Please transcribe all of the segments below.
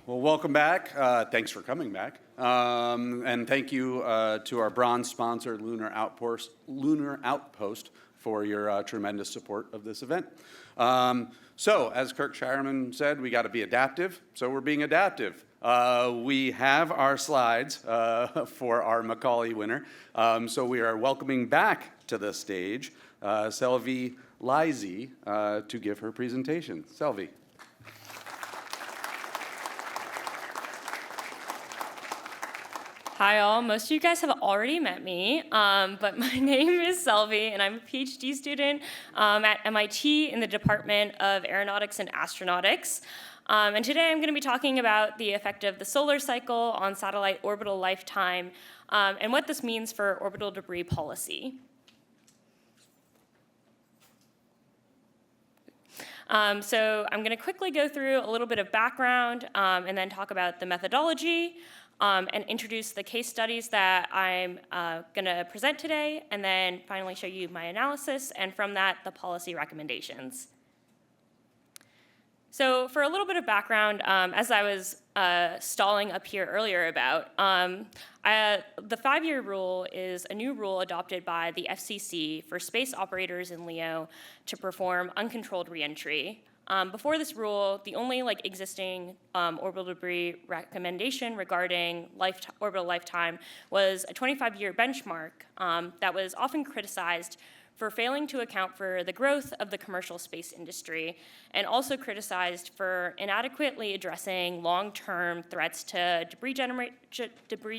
Well, welcome back. Thanks for coming back. And thank you to our bronze sponsor, Lunar Outpost, for your tremendous support of this event. So, as Kirk Shireman said, we got to be adaptive, so we're being adaptive. We have our slides for our Macauley winner, so we are welcoming back to the stage Celvi Lisy to give her presentation. Celvi. Hi all, most of you guys have already met me, but my name is Celvi and I'm a PhD student at MIT in the Department of Aeronautics and Astronautics. And today I'm going to be talking about the effect of the solar cycle on satellite orbital lifetime and what this means for orbital debris policy. So I'm going to quickly go through a little bit of background and then talk about the methodology, and introduce the case studies that I'm going to present today, and then finally show you my analysis, and from that, the policy recommendations. So for a little bit of background, as I was stalling up here earlier about, the 5-year rule is a new rule adopted by the FCC for space operators in LEO to perform uncontrolled reentry. Before this rule, the only existing orbital debris recommendation regarding orbital lifetime was a 25-year benchmark that was often criticized for failing to account for the growth of the commercial space industry, and also criticized for inadequately addressing long-term threats to debris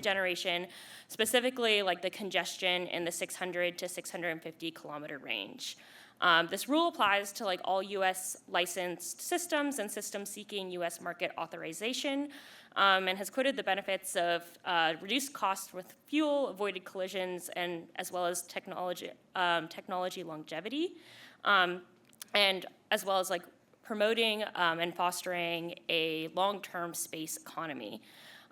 generation, specifically like the congestion in the 600 to 650 kilometer range. This rule applies to all U.S. licensed systems and systems seeking U.S. market authorization, and has quoted the benefits of reduced costs with fuel, avoided collisions, and as well as technology longevity, and as well as promoting and fostering a long-term space economy.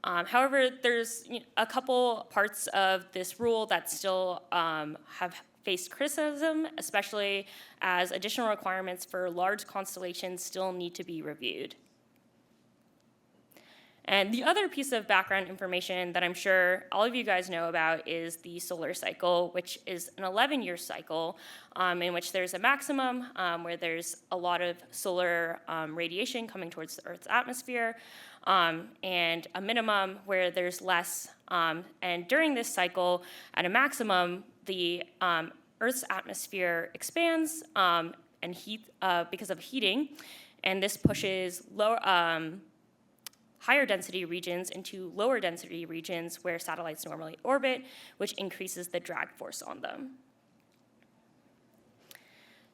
However, there's a couple parts of this rule that still have faced criticism, especially as additional requirements for large constellations still need to be reviewed. And the other piece of background information that I'm sure all of you guys know about is the solar cycle, which is an 11-year cycle in which there's a maximum where there's a lot of solar radiation coming towards the Earth's atmosphere, and a minimum where there's less. And during this cycle, at a maximum, the Earth's atmosphere expands and heat because of heating, and this pushes higher density regions into lower density regions where satellites normally orbit, which increases the drag force on them.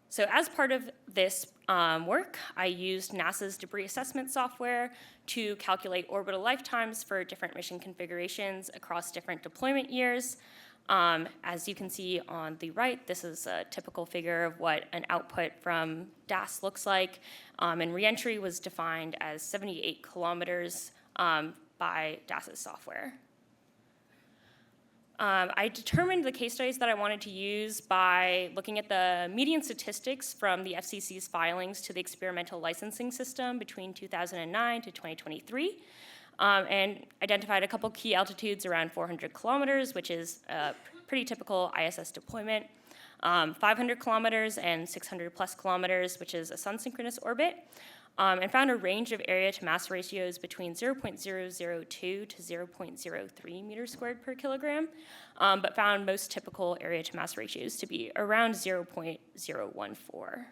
So as part of this work, I used NASA's debris assessment software to calculate orbital lifetimes for different mission configurations across different deployment years. As you can see on the right, this is a typical figure of what an output from DAS looks like, and reentry was defined as 78 kilometers by DAS's software. I determined the case studies that I wanted to use by looking at the median statistics from the FCC's filings to the experimental licensing system between 2009 to 2023. And identified a couple key altitudes around 400 kilometers, which is a pretty typical ISS deployment, 500 kilometers and 600 plus kilometers, which is a sun-synchronous orbit, and found a range of area to mass ratios between 0.002 to 0.03 meters squared per kilogram, but found most typical area to mass ratios to be around 0.014.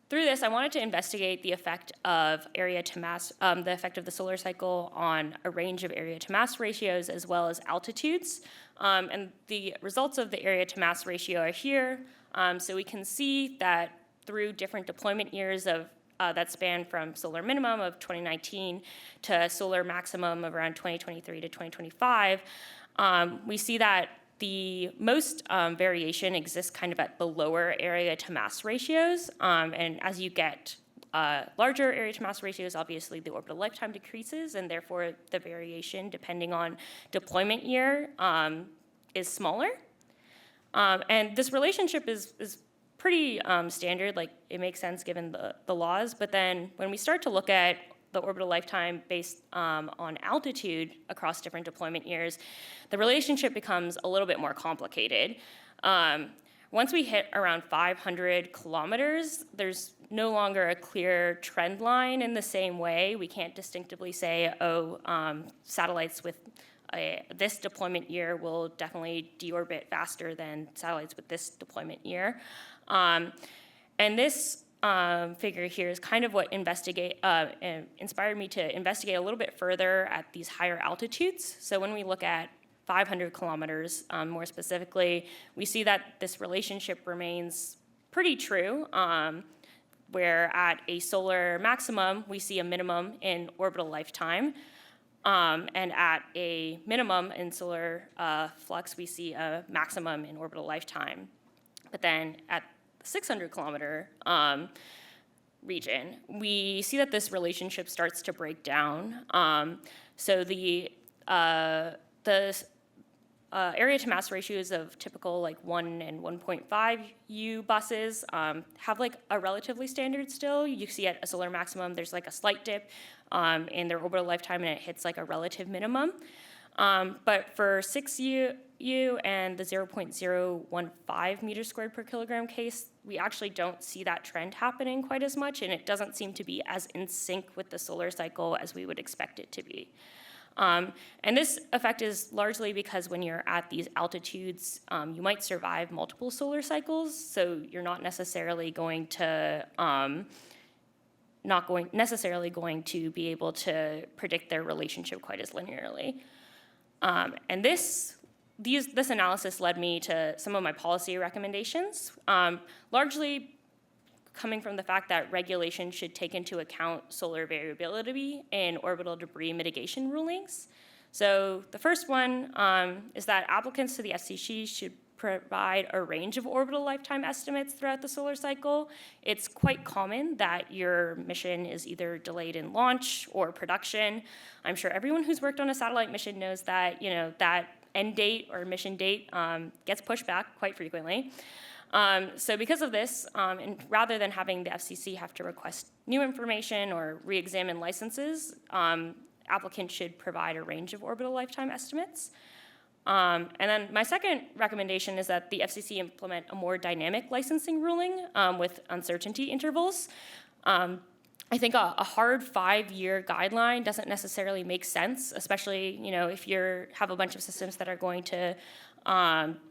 Through this, I wanted to investigate the effect of area to mass, the effect of the solar cycle on a range of area to mass ratios as well as altitudes. And the results of the area to mass ratio are here. So we can see that through different deployment years of that span from solar minimum of 2019 to solar maximum of around 2023 to 2025, we see that the most variation exists kind of at the lower area to mass ratios, and as you get larger area to mass ratios, obviously the orbital lifetime decreases, and therefore the variation depending on deployment year is smaller. And this relationship is pretty standard, like it makes sense given the laws. But then when we start to look at the orbital lifetime based on altitude across different deployment years, the relationship becomes a little bit more complicated. Once we hit around 500 kilometers, there's no longer a clear trend line in the same way. We can't distinctively say, oh, satellites with this deployment year will definitely deorbit faster than satellites with this deployment year. And this figure here is kind of what inspired me to investigate a little bit further at these higher altitudes. So when we look at 500 kilometers, more specifically, we see that this relationship remains pretty true, where at a solar maximum, we see a minimum in orbital lifetime, and at a minimum in solar flux, we see a maximum in orbital lifetime. But then at the 600 kilometer region, we see that this relationship starts to break down. So the area to mass ratios of typical like 1 and 1.5 U buses have like a relatively standard still. You see at a solar maximum, there's like a slight dip in their orbital lifetime and it hits like a relative minimum. But for 6U and the 0.015 meters squared per kilogram case, we actually don't see that trend happening quite as much, and it doesn't seem to be as in sync with the solar cycle as we would expect it to be. And this effect is largely because when you're at these altitudes, you might survive multiple solar cycles, so you're not necessarily going to be able to predict their relationship quite as linearly. And this analysis led me to some of my policy recommendations, largely coming from the fact that regulation should take into account solar variability in orbital debris mitigation rulings. So the first one is that applicants to the FCC should provide a range of orbital lifetime estimates throughout the solar cycle. It's quite common that your mission is either delayed in launch or production. I'm sure everyone who's worked on a satellite mission knows that, that end date or mission date gets pushed back quite frequently. So because of this, and rather than having the FCC have to request new information or re-examine licenses, applicants should provide a range of orbital lifetime estimates. And then my second recommendation is that the FCC implement a more dynamic licensing ruling with uncertainty intervals. I think a hard 5-year guideline doesn't necessarily make sense, especially if you have a bunch of systems that are going to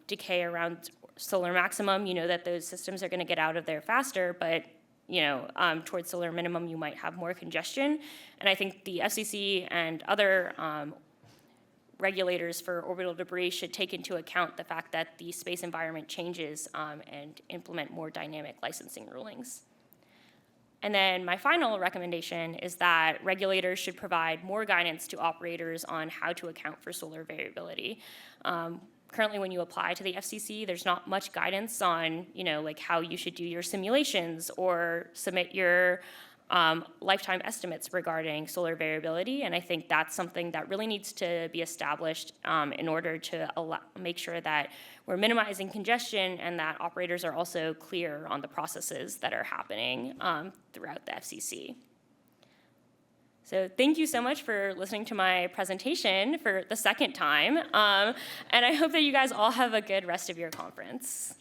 decay around solar maximum. You know that those systems are going to get out of there faster, but towards solar minimum, you might have more congestion. And I think the FCC and other regulators for orbital debris should take into account the fact that the space environment changes and implement more dynamic licensing rulings. And then my final recommendation is that regulators should provide more guidance to operators on how to account for solar variability. Currently, when you apply to the FCC, there's not much guidance on, like how you should do your simulations or submit your lifetime estimates regarding solar variability. And I think that's something that really needs to be established in order to make sure that we're minimizing congestion and that operators are also clear on the processes that are happening throughout the FCC. So thank you so much for listening to my presentation for the second time. And I hope that you guys all have a good rest of your conference.